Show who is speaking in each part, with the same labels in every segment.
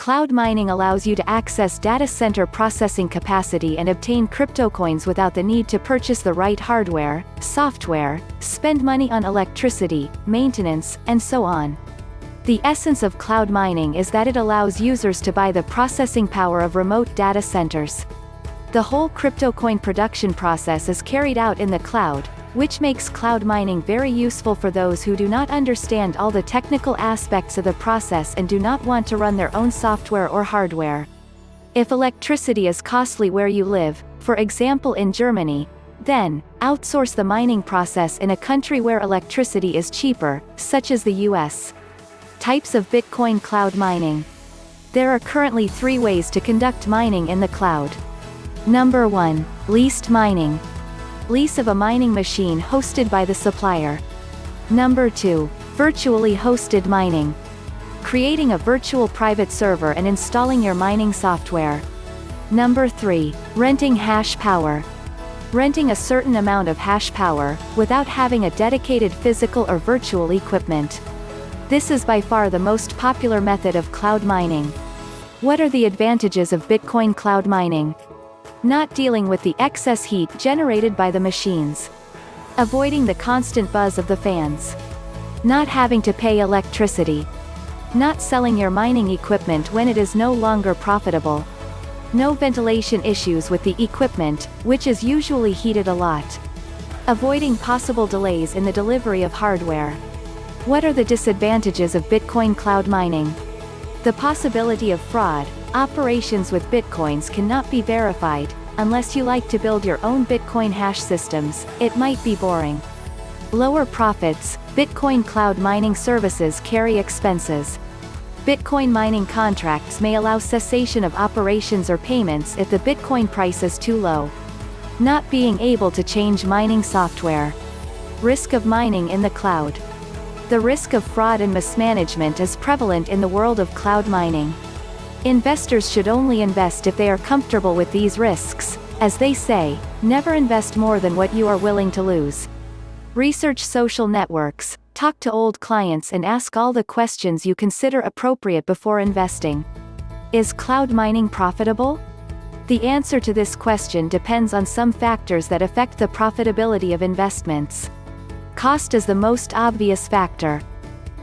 Speaker 1: Cloud mining allows you to access data center processing capacity and obtain cryptocoins without the need to purchase the right hardware, software, spend money on electricity, maintenance, and so on. The essence of cloud mining is that it allows users to buy the processing power of remote data centers. The whole cryptocoin production process is carried out in the cloud, which makes cloud mining very useful for those who do not understand all the technical aspects of the process and do not want to run their own software or hardware. If electricity is costly where you live, for example in Germany, then outsource the mining process in a country where electricity is cheaper, such as the US. Types of Bitcoin cloud mining. There are currently 3 ways to conduct mining in the cloud. Number 1. Leased mining. Lease of a mining machine hosted by the supplier. Number 2. Virtually hosted mining. Creating a virtual private server and installing your mining software. Number 3. Renting hash power. Renting a certain amount of hash power, without having a dedicated physical or virtual equipment. This is by far the most popular method of cloud mining. What are the advantages of Bitcoin cloud mining? Not dealing with the excess heat generated by the machines. Avoiding the constant buzz of the fans. Not having to pay electricity. Not selling your mining equipment when it is no longer profitable. No ventilation issues with the equipment, which is usually heated a lot. Avoiding possible delays in the delivery of hardware. What are the disadvantages of Bitcoin cloud mining? The possibility of fraud. Operations with Bitcoins cannot be verified. Unless you like to build your own Bitcoin hash systems, it might be boring. Lower profits. Bitcoin cloud mining services carry expenses. Bitcoin mining contracts may allow cessation of operations or payments if the Bitcoin price is too low. Not being able to change mining software. Risk of mining in the cloud. The risk of fraud and mismanagement is prevalent in the world of cloud mining. Investors should only invest if they are comfortable with these risks. As they say, never invest more than what you are willing to lose. Research social networks, talk to old clients and ask all the questions you consider appropriate before investing. Is cloud mining profitable? The answer to this question depends on some factors that affect the profitability of investments. Cost is the most obvious factor.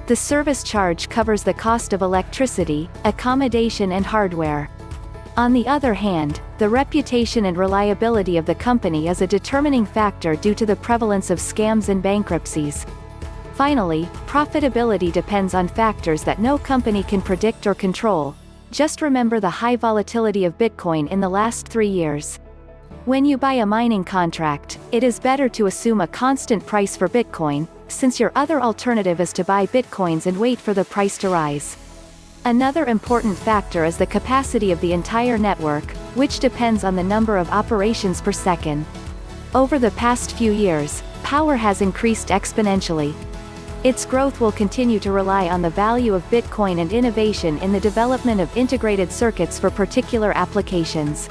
Speaker 1: The service charge covers the cost of electricity, accommodation and hardware. On the other hand, the reputation and reliability of the company is a determining factor due to the prevalence of scams and bankruptcies. Finally, profitability depends on factors that no company can predict or control. Just remember the high volatility of Bitcoin in the last 3 years. When you buy a mining contract, it is better to assume a constant price for Bitcoin, since your other alternative is to buy Bitcoins and wait for the price to rise. Another important factor is the capacity of the entire network, which depends on the number of operations per second. Over the past few years, power has increased exponentially. Its growth will continue to rely on the value of Bitcoin and innovation in the development of integrated circuits for particular applications.